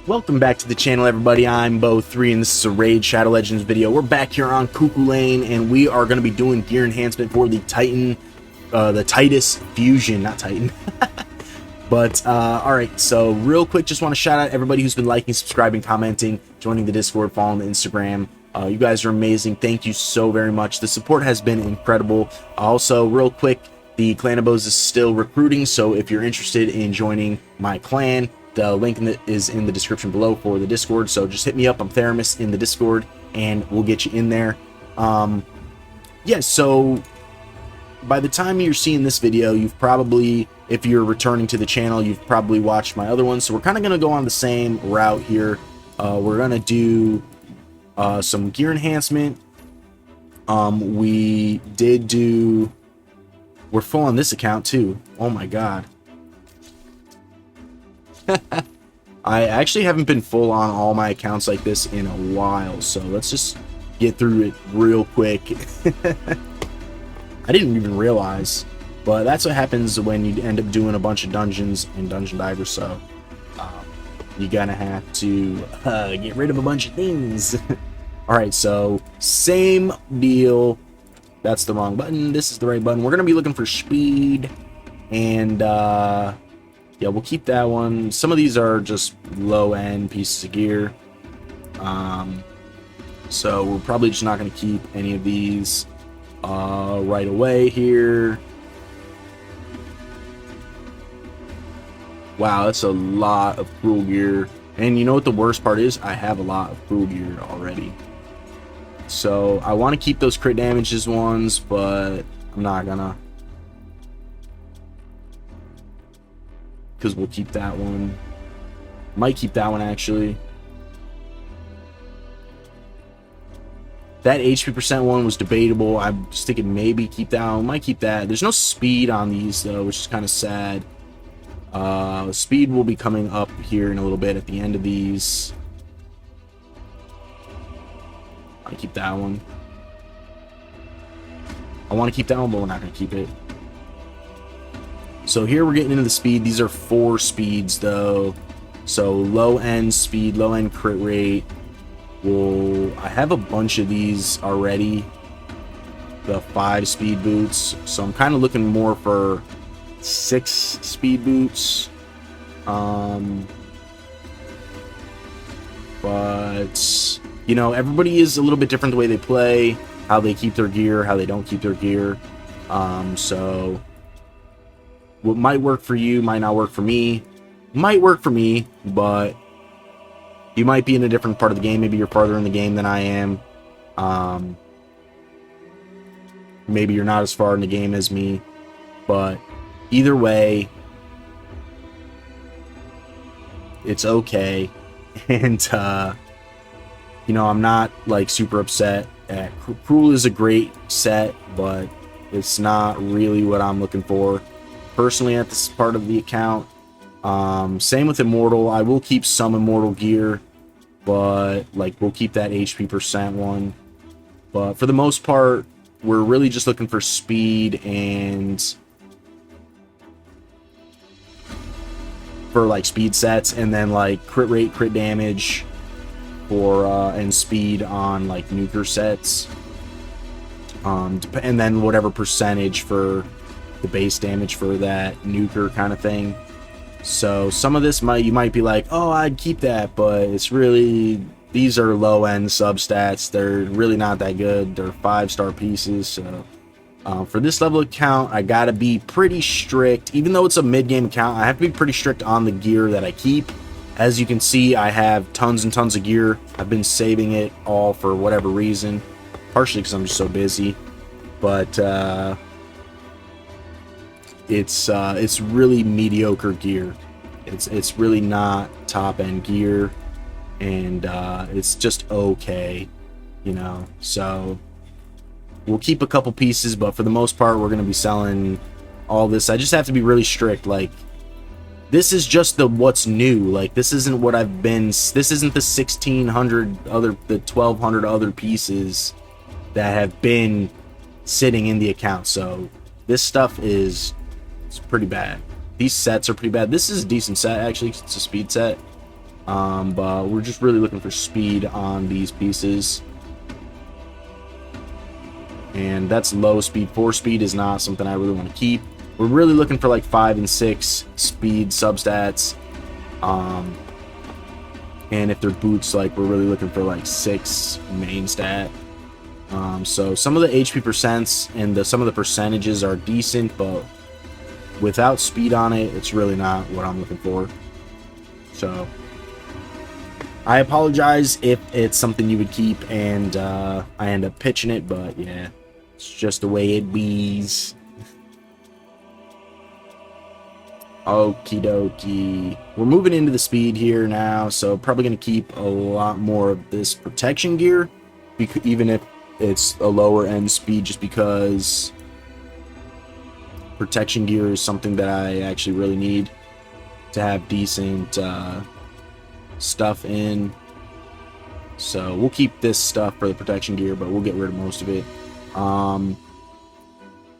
Welcome back to the channel, everybody. I'm Bo3 and this is a Raid Shadow Legends video. We're back here on Cuchulain and we are going to be doing gear enhancement for the Titus fusion, not Titan. But alright, so real quick, just want to shout out everybody who's been liking, subscribing, commenting, joining the Discord, following the Instagram. You guys are amazing. Thank you so very much. The support has been incredible. Also, real quick, the Clan of Bows is still recruiting, so if you're interested in joining my clan, the link is in the description below for the Discord, so just hit me up. I'm Theramis in the Discord, and we'll get you in there. Yeah, so by the time you're seeing this video, you've probably, if you're returning to the channel, you've probably watched my other ones. So we're kind of going to go on the same route here. We're going to do some gear enhancement. We did do... We're full on this account, too. Oh, my God. I actually haven't been full on all my accounts like this in a while, so let's just get through it real quick. I didn't even realize, but that's what happens when you end up doing a bunch of dungeons and dungeon divers, so you're gonna have to get rid of a bunch of things. Alright, so same deal. That's the wrong button. This is the right button. We're gonna be looking for speed, and yeah, we'll keep that one. Some of these are just low-end pieces of gear. So we're probably just not going to keep any of these right away here. Wow, that's a lot of cruel gear. And you know what the worst part is? I have a lot of cruel gear already. So I want to keep those crit damages ones, but I'm not going to. Because we'll keep that one. Might keep that one, actually. That HP percent one was debatable. I'm just thinking maybe keep that one. Might keep that. There's no speed on these, though, which is kind of sad. Speed will be coming up here in a little bit at the end of these. I keep that one. I want to keep that one, but we're not going to keep it. So here we're getting into the speed. These are 4 speeds, though. So low-end speed, low-end crit rate. I have a bunch of these already. The 5 speed boots. So I'm kind of looking more for 6 speed boots. But, you know, everybody is a little bit different the way they play, how they keep their gear, how they don't keep their gear. So what might work for you might not work for me. Might work for me, but you might be in a different part of the game. Maybe you're farther in the game than I am. Maybe you're not as far in the game as me. But either way, it's okay. And, you know, I'm not, like, super upset. Cruel is a great set, but it's not really what I'm looking for personally at this part of the account. Same with Immortal. I will keep some Immortal gear, but like we'll keep that HP percent one. But for the most part, we're really just looking for speed and for like speed sets, and then like crit rate, crit damage for and speed on like nuker sets. And then whatever percentage for the base damage for that nuker kind of thing. So some of this you might be like, oh, I'd keep that, but it's really, these are low-end substats. They're really not that good. They're 5-star pieces. So for this level account, I gotta be pretty strict. Even though it's a mid-game account, I have to be pretty strict on the gear that I keep. As you can see, I have tons and tons of gear. I've been saving it all for whatever reason, partially because I'm just so busy. But it's really mediocre gear. It's really not top end gear, and it's just okay, you know. So we'll keep a couple pieces, but for the most part, we're gonna be selling all this. I just have to be really strict. Like, this is just what's new. Like, this isn't what I've been. This isn't the 1,600 other, the 1,200 other pieces that have been sitting in the account. So this stuff is, it's pretty bad. These sets are pretty bad. This is a decent set, actually. It's a speed set. But we're just really looking for speed on these pieces. And that's low speed. 4 speed is not something I really want to keep. We're really looking for like 5 and 6 speed substats. And if they're boots, like we're really looking for like 6 main stat. So some of the HP percents and some of the percentages are decent, but without speed on it, it's really not what I'm looking for. So I apologize if it's something you would keep and I end up pitching it, but yeah, it's just the way it bees. Okie dokie. We're moving into the speed here now, so probably going to keep a lot more of this protection gear, even if it's a lower end speed, just because protection gear is something that I actually really need to have decent stuff in. So we'll keep this stuff for the protection gear, but we'll get rid of most of it.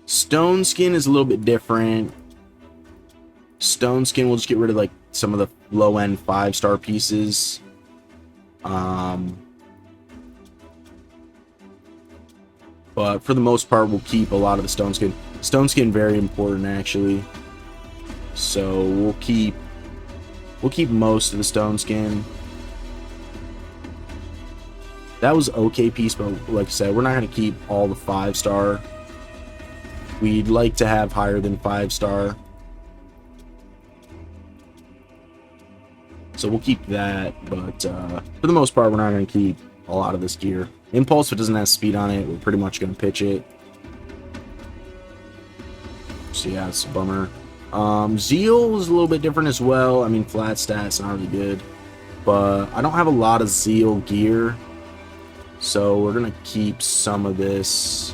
Stone skin is a little bit different. Stone skin, we'll just get rid of like some of the low end 5-star pieces. But for the most part, we'll keep a lot of the stone skin. Stone skin very important actually. So we'll keep most of the stone skin. That was okay piece, but like I said, we're not going to keep all the 5-star. We'd like to have higher than 5-star. So we'll keep that, but for the most part, we're not going to keep a lot of this gear. Impulse, if it doesn't have speed on it, we're pretty much going to pitch it. So yeah, it's a bummer. Zeal is a little bit different as well. I mean, flat stats not really good, but I don't have a lot of Zeal gear, so we're going to keep some of this.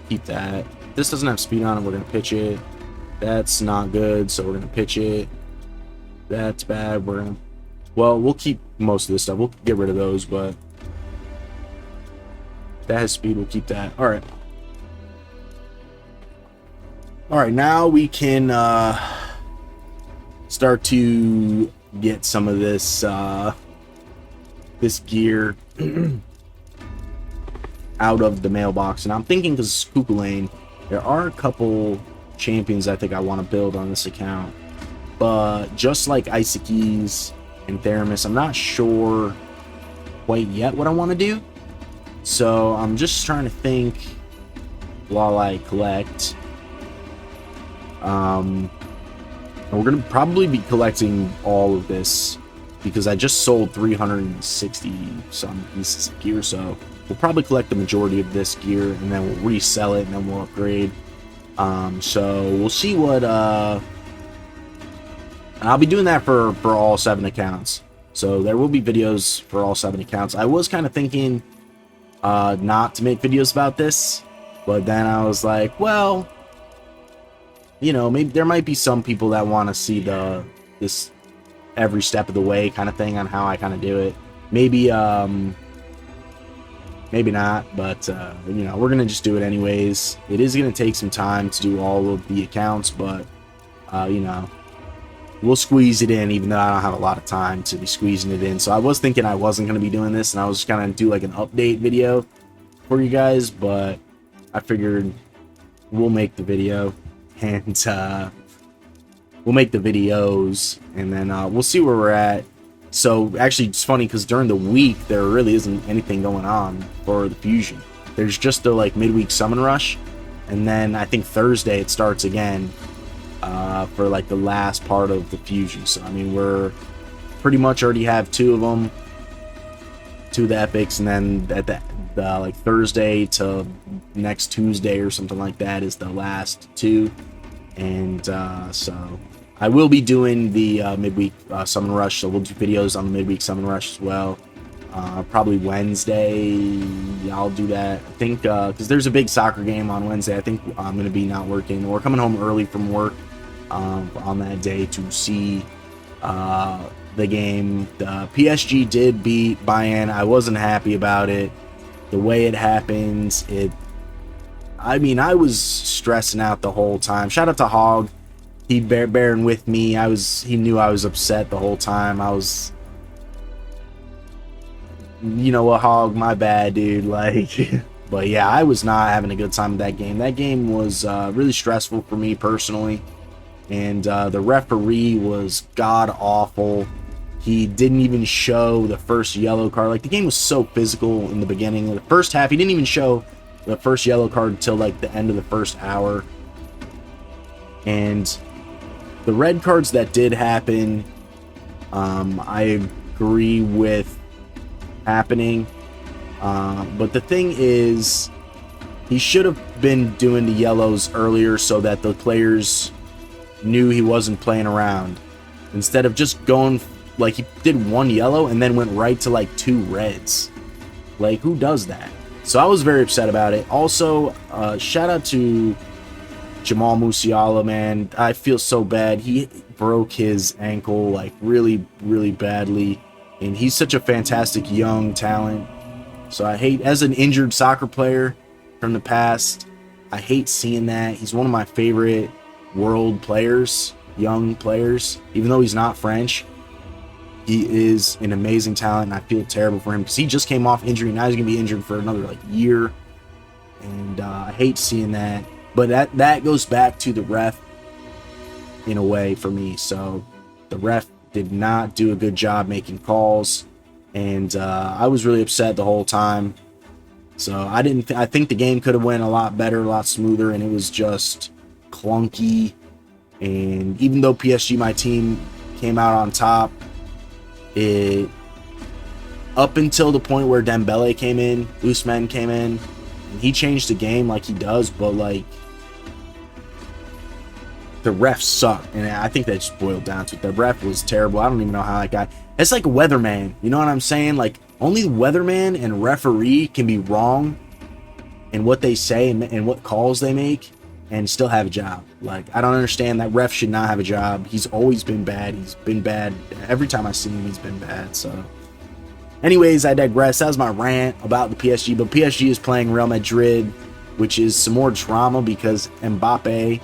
Keep that. This doesn't have speed on it, we're going to pitch it. That's not good, so we're going to pitch it. That's bad. Well, we'll keep most of this stuff. We'll get rid of those, but that has speed. We'll keep that. All right. All right. Now we can start to get some of this this gear out of the mailbox. And I'm thinking, because Cuchulain, there are a couple champions I think I want to build on this account. But just like Isaacies and Theramis, I'm not sure quite yet what I want to do. So I'm just trying to think while I collect. And we're going to probably be collecting all of this, because I just sold 360 some pieces of gear. So we'll probably collect the majority of this gear, and then we'll resell it, and then we'll upgrade. So we'll see what... And I'll be doing that for all 7 accounts. So there will be videos for all 7 accounts. I was kind of thinking not to make videos about this, but then I was like, well, you know, maybe there might be some people that want to see this every step of the way kind of thing on how I kind of do it. Maybe maybe not, but you know, we're gonna just do it anyways. It is gonna take some time to do all of the accounts, but you know, we'll squeeze it in, even though I don't have a lot of time to be squeezing it in. So I was thinking I wasn't going to be doing this, and I was just going to do like an update video for you guys, but I figured we'll make the video, and we'll make the videos, and then we'll see where we're at. So actually, it's funny, because during the week, there really isn't anything going on for the Fusion. There's just the like midweek summon rush, and then I think Thursday it starts again. For like the last part of the Fusion. So I mean, we're pretty much already have 2 of them, 2 of the epics, and then at the like Thursday to next Tuesday or something like that is the last 2. And so I will be doing the midweek summon rush, so we'll do videos on the midweek summon rush as well. Probably Wednesday I'll do that, I think, because there's a big soccer game on Wednesday. I think I'm going to be not working, or coming home early from work on that day to see the game. The PSG did beat Bayern. I wasn't happy about it, the way it happened. I mean, I was stressing out the whole time. Shout out to Hog. he bearing with me. He knew I was upset the whole time. I was, you know what, hog, my bad, dude. Like, but yeah, I was not having a good time with that game. That game was really stressful for me personally, and the referee was god awful. He didn't even show the first yellow card. Like, the game was so physical in the beginning. The first half, he didn't even show the first yellow card until like the end of the first hour. And the red cards that did happen, I agree with happening. But the thing is, he should have been doing the yellows earlier so that the players knew he wasn't playing around. Instead of just going, like, he did one yellow and then went right to like 2 reds. Like, who does that? So I was very upset about it. Also, shout out to Jamal Musiala, man. I feel so bad. He broke his ankle like really, really badly. And he's such a fantastic young talent. So I hate, as an injured soccer player from the past, I hate seeing that. He's one of my favorite world players, young players, even though he's not French. He is an amazing talent, and I feel terrible for him because he just came off injury. Now he's going to be injured for another like year, and I hate seeing that. But that goes back to the ref in a way for me. So the ref did not do a good job making calls, and I was really upset the whole time. So I think the game could have went a lot better, a lot smoother, and it was just clunky. And even though PSG, my team, came out on top, it, up until the point where Dembele came in, Ousmane came in, and he changed the game like he does, but like, the ref sucked, and I think that just boiled down to it. The ref was terrible. I don't even know how that guy, it's like a weatherman, you know what I'm saying? Like, only the weatherman and referee can be wrong in what they say and what calls they make and still have a job. Like, I don't understand. That ref should not have a job. He's always been bad. He's been bad. Every time I see him, he's been bad. So anyways, I digress. That was my rant about the PSG. But PSG is playing Real Madrid, which is some more drama because Mbappe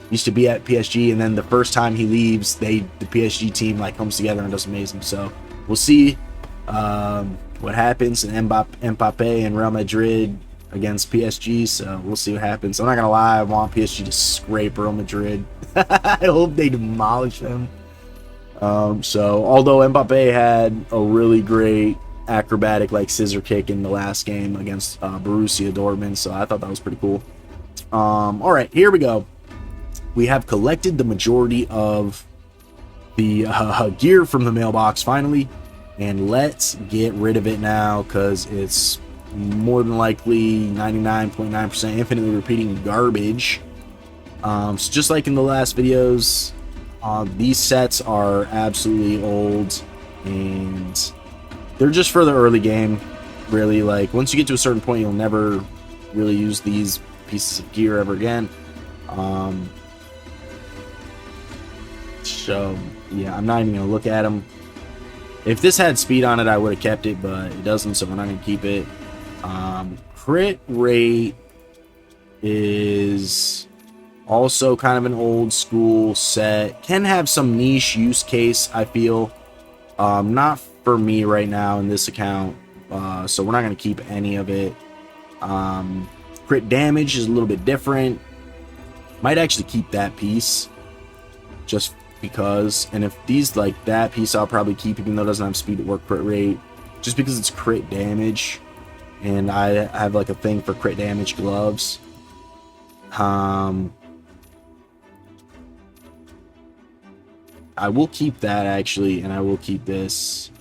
used to be at PSG, and then the first time he leaves, the PSG team like comes together and does amazing. So we'll see what happens in Mbappe and Real Madrid against PSG, so we'll see what happens. I'm not gonna lie, I want PSG to scrape Real Madrid. I hope they demolish them. So although Mbappe had a really great acrobatic like scissor kick in the last game against Borussia Dortmund, so I thought that was pretty cool. All right, here we go. We have collected the majority of the gear from the mailbox finally, and let's get rid of it now because it's more than likely 99.9% infinitely repeating garbage. So just like in the last videos, these sets are absolutely old, and they're just for the early game, really. Like, once you get to a certain point, you'll never really use these pieces of gear ever again. So yeah, I'm not even gonna look at them. If this had speed on it, I would have kept it, but it doesn't, so we're not gonna keep it. Crit rate is also kind of an old school set. Can have some niche use case, I feel. Not for me right now in this account, so we're not going to keep any of it. Crit damage is a little bit different. Might actually keep that piece just because. And if these like that piece, I'll probably keep, even though it doesn't have speed at work crit rate, just because it's crit damage. And I have like a thing for crit damage gloves. I will keep that actually, and I will keep this.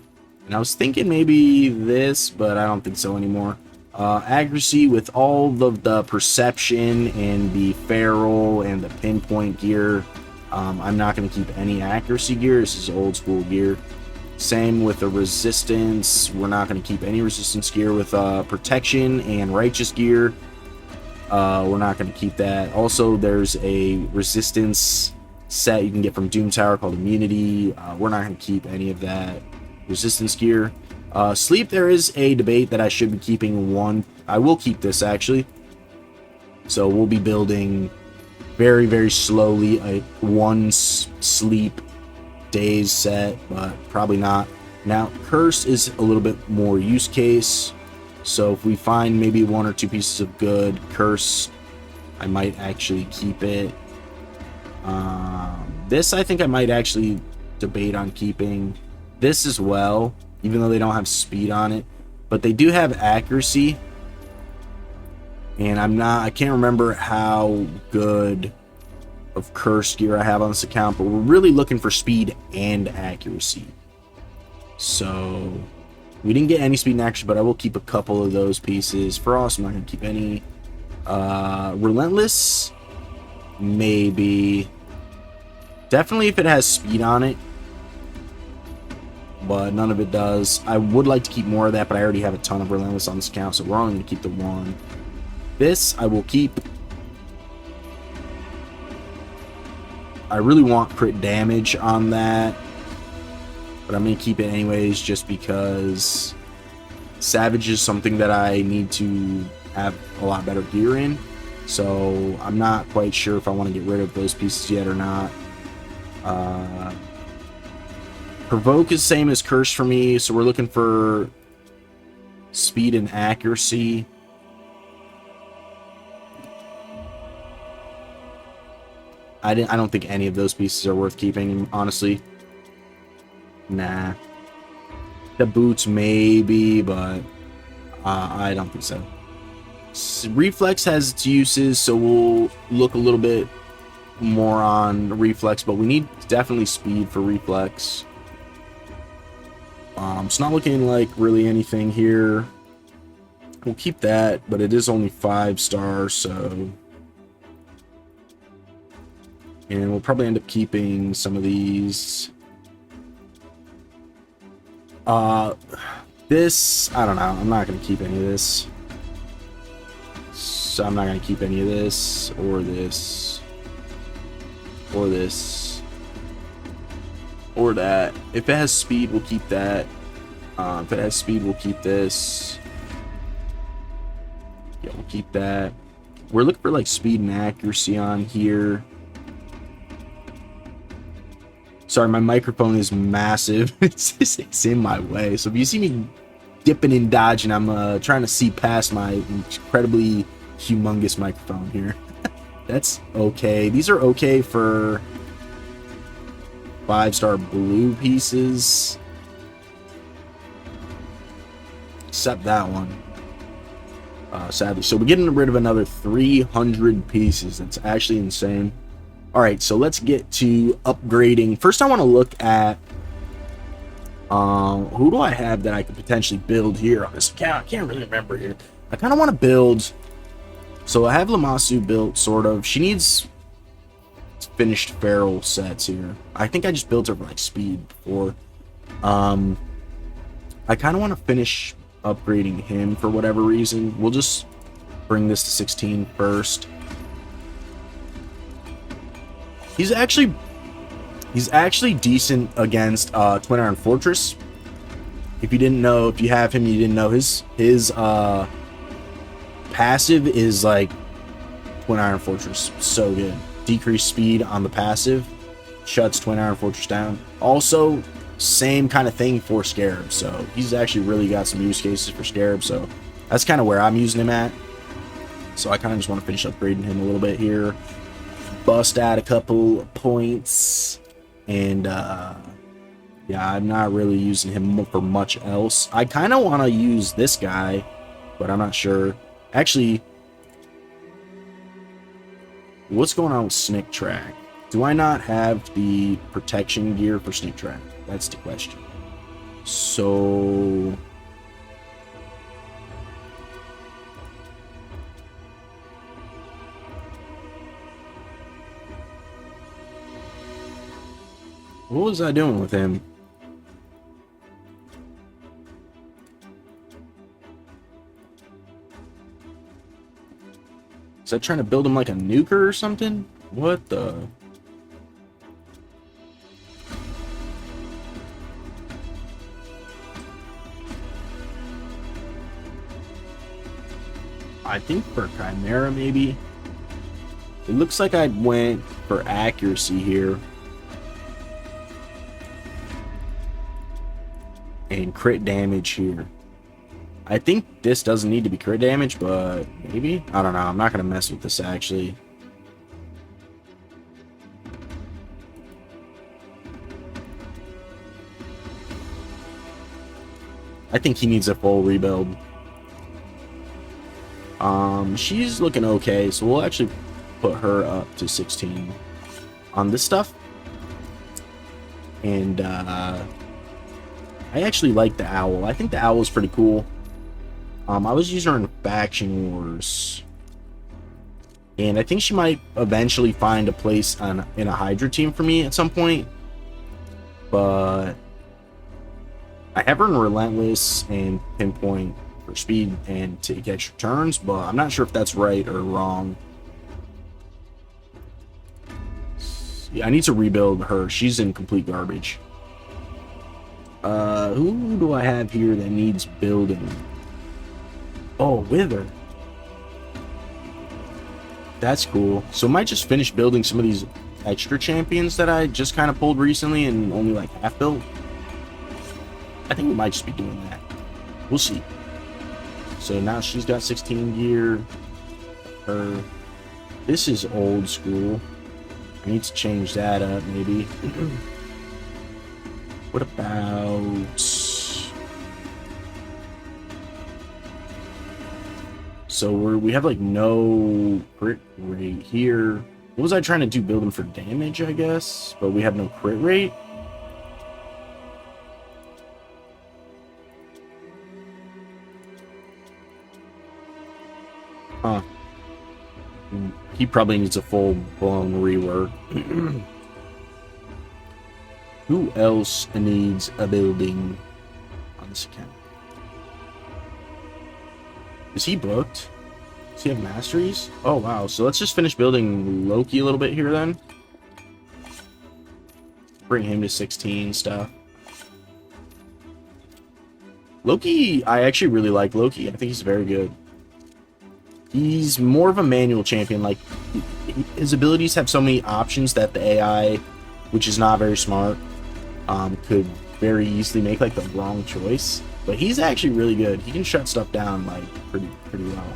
And I was thinking maybe this, but I don't think so anymore. Accuracy with all of the perception and the feral and the pinpoint gear. I'm not going to keep any accuracy gear. This is old school gear. Same with the resistance. We're not going to keep any resistance gear. With protection and righteous gear, we're not going to keep that. Also, there's a resistance set you can get from Doom Tower called Immunity. We're not going to keep any of that resistance gear. Sleep, there is a debate that I should be keeping one. I will keep this actually. So we'll be building very, very slowly. A one sleep days set, but probably not. Now, curse is a little bit more use case. So if we find maybe 1 or 2 pieces of good curse, I might actually keep it. This I think I might actually debate on keeping. This as well, even though they don't have speed on it, but they do have accuracy. And I can't remember how good of curse gear I have on this account, but we're really looking for speed and accuracy. So we didn't get any speed and accuracy, but I will keep a couple of those pieces. Frost, I'm not going to keep any. Relentless, maybe. Definitely if it has speed on it, but none of it does. I would like to keep more of that, but I already have a ton of Relentless on this account, so we're only going to keep the 1. This I will keep. I really want crit damage on that, but I'm going to keep it anyways just because Savage is something that I need to have a lot better gear in. So I'm not quite sure if I want to get rid of those pieces yet or not. Provoke is same as Curse for me, so we're looking for speed and accuracy. I don't think any of those pieces are worth keeping, honestly. Nah. The boots maybe, but I don't think so. Reflex has its uses, so we'll look a little bit more on reflex, but we need definitely speed for reflex. It's not looking like really anything here. We'll keep that, but it is only 5 stars, so... And we'll probably end up keeping some of these. This, I don't know. I'm not going to keep any of this. So I'm not going to keep any of this, or this, or this, or that. If it has speed, we'll keep that. If it has speed, we'll keep this. Yeah, we'll keep that. We're looking for like speed and accuracy on here. Sorry, my microphone is massive. It's in my way. So if you see me dipping and dodging, I'm trying to see past my incredibly humongous microphone here. That's okay. These are okay for 5-star blue pieces. Except that one. Sadly. So we're getting rid of another 300 pieces. That's actually insane. Alright, so let's get to upgrading. First, I want to look at who do I have that I could potentially build here on this account. I can't really remember here. I kind of want to build. So I have Lamasu built, sort of. She needs finished feral sets here. I think I just built her for like speed before. I kind of want to finish upgrading him for whatever reason. We'll just bring this to 16 first. He's actually decent against Twin Iron Fortress. If you didn't know, if you have him, you didn't know his passive is like Twin Iron Fortress. So good. Decreased speed on the passive shuts Twin Iron Fortress down. Also, same kind of thing for Scarab. So he's actually really got some use cases for Scarab. So that's kind of where I'm using him at. So I kind of just want to finish upgrading him a little bit here. Bust out a couple points, and yeah, I'm not really using him for much else. I kind of want to use this guy, but I'm not sure. Actually, what's going on with Sneak Track? Do I not have the protection gear for Sneak Track? That's the question. So what was I doing with him? Is that trying to build him like a nuker or something? What the? I think for Chimera, maybe. It looks like I went for accuracy here. And crit damage here. I think this doesn't need to be crit damage, but maybe? I don't know. I'm not going to mess with this, actually. I think he needs a full rebuild. She's looking okay, so we'll actually put her up to 16 on this stuff. And, I actually like the owl. I think the owl is pretty cool. I was using her in Faction Wars. And I think she might eventually find a place in a Hydra team for me at some point. But I have her in Relentless and Pinpoint for speed and take extra turns, but I'm not sure if that's right or wrong. Yeah, I need to rebuild her. She's in complete garbage. Who do I have here that needs building? Oh, Wither. That's cool. So I might just finish building some of these extra champions that I just kind of pulled recently and only like half built. I think we might just be doing that. We'll see. So now she's got 16 gear. Her. This is old school. I need to change that up, maybe. What about... So we have like no crit rate here. What was I trying to do? Build them for damage, I guess? But we have no crit rate. Huh. He probably needs a full-blown rework. Who else needs a building on this account? Is he booked? Does he have masteries? Oh, wow. So let's just finish building Loki a little bit here, then. Bring him to 16 stuff. Loki, I actually really like Loki. I think he's very good. He's more of a manual champion. Like, his abilities have so many options that the AI, which is not very smart, could very easily make, like, the wrong choice. But he's actually really good. He can shut stuff down, like, pretty well.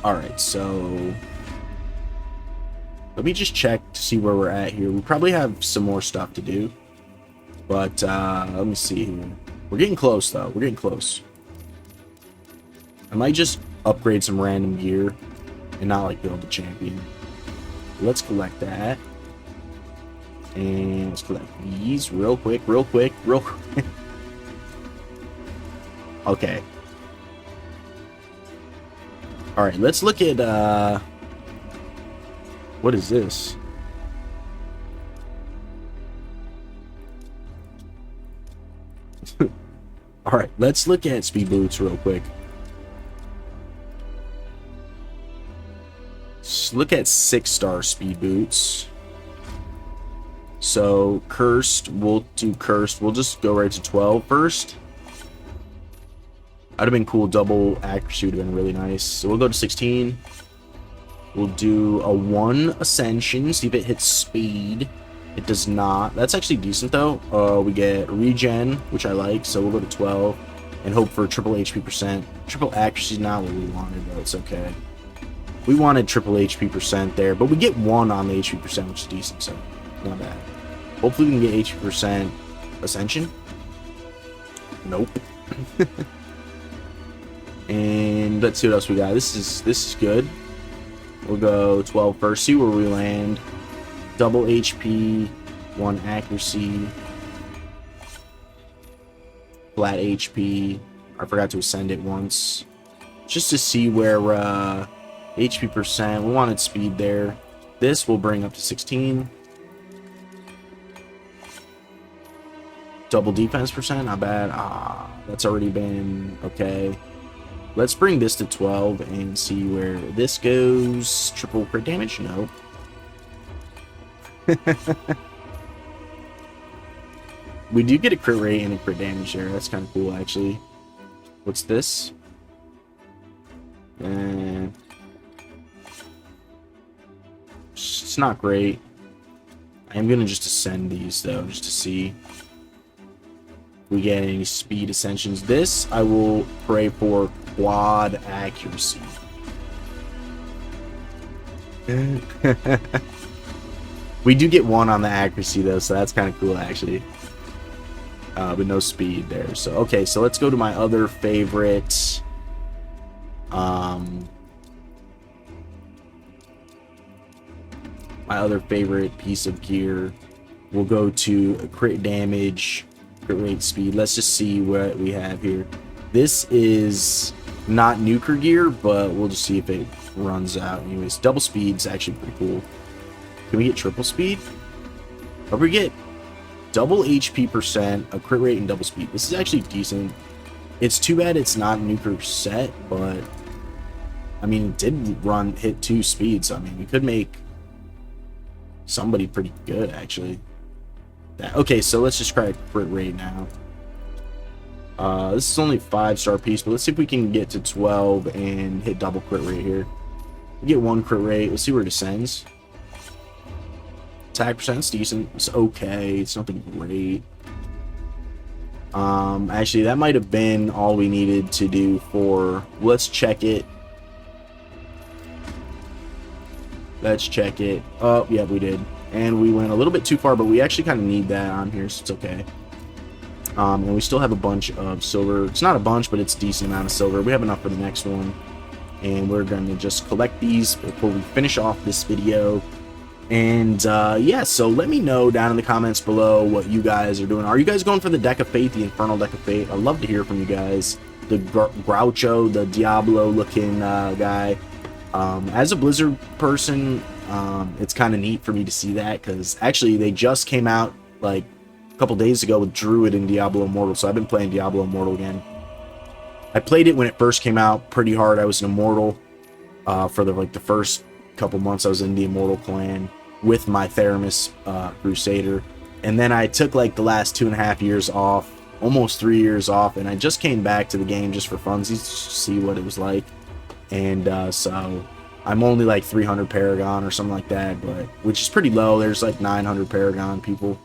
Alright, so... let me just check to see where we're at here. We probably have some more stuff to do. But, let me see here. We're getting close, though. We're getting close. I might just upgrade some random gear and not, like, build a champion. Let's collect that. And let's collect these real quick. Okay. Alright, let's look at, what is this? Alright, let's look at speed boots real quick. Let's look at 6-star speed boots. So, cursed, we'll do cursed. We'll just go right to 12 first. That'd have been cool. Double accuracy would have been really nice. So we'll go to 16. We'll do a 1 ascension. See if it hits speed. It does not. That's actually decent though. We get regen, which I like. So we'll go to 12 and hope for triple HP percent. Triple accuracy is not what we wanted, but it's okay. We wanted triple HP percent there, but we get 1 on the HP percent, which is decent. So not bad. Hopefully we can get HP percent ascension. Nope. And let's see what else we got. This is good. We'll go 12 first. See where we land. Double HP, 1 accuracy, flat HP. I forgot to ascend it once, just to see where HP percent. We wanted speed there. This will bring up to 16. Double defense percent, not bad. That's already been okay. Let's bring this to 12 and see where this goes. Triple crit damage? No. We do get a crit rate and a crit damage there. That's kind of cool, actually. What's this? It's not great. I am gonna just ascend these though, just to see if we get any speed ascensions. This I will pray for quad accuracy. We do get 1 on the accuracy though, so that's kind of cool actually. But no speed there. So okay, so let's go to my other favorite. My other favorite piece of gear. We'll go to crit damage, crit rate, speed. Let's just see what we have here. This is not nuker gear, but we'll just see if it runs out. Anyways, double speed's actually pretty cool. Can we get triple speed? Or we get double HP %, a crit rate, and double speed. This is actually decent. It's too bad it's not nuker set, but I mean, it did hit 2 speeds. So I mean, we could make somebody pretty good actually. Okay, so let's just try a crit rate now. This is only 5-star piece, but let's see if we can get to 12 and hit double crit rate here. We get 1 crit rate. Let's see where it descends. Attack %'s decent. It's okay. It's nothing great. Actually, that might have been all we needed to do for. Let's check it. Let's check it. Oh, yeah, we did. And we went a little bit too far, but we actually kind of need that on here, so it's okay. And we still have a bunch of silver. It's not a bunch, but it's a decent amount of silver. We have enough for the next one. And we're going to just collect these before we finish off this video. And yeah, so let me know down in the comments below what you guys are doing. Are you guys going for the Deck of Fate, the Infernal Deck of Fate? I'd love to hear from you guys. The Groucho, the Diablo looking guy. As a Blizzard person, it's kind of neat for me to see that, because actually they just came out like a couple days ago with Druid and Diablo Immortal, so I've been playing Diablo Immortal again. I played it when it first came out pretty hard. I was an Immortal for the first couple months. I was in the Immortal clan with my Theramis Crusader, and then I took like the last 2.5 years off, almost 3 years off, and I just came back to the game just for funsies to see what it was like. And so I'm only like 300 Paragon or something like that, but which is pretty low. There's like 900 Paragon people,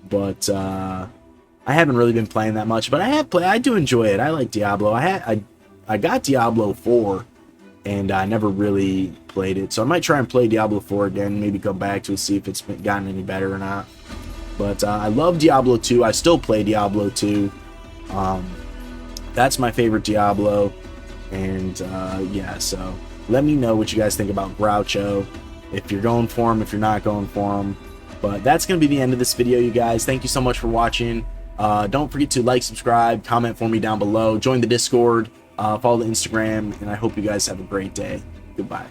but I haven't really been playing that much. But I do enjoy it. I like Diablo. I got Diablo 4, and I never really played it, so I might try and play Diablo 4 again. Maybe come back to it, see if it's gotten any better or not. But I love Diablo 2. I still play Diablo 2. That's my favorite Diablo. And yeah, so let me know what you guys think about Groucho, if you're going for him, if you're not going for him. But that's going to be the end of this video, you guys. Thank you so much for watching. Don't forget to like, subscribe, comment for me down below, join the Discord, follow the Instagram, and I hope you guys have a great day. Goodbye.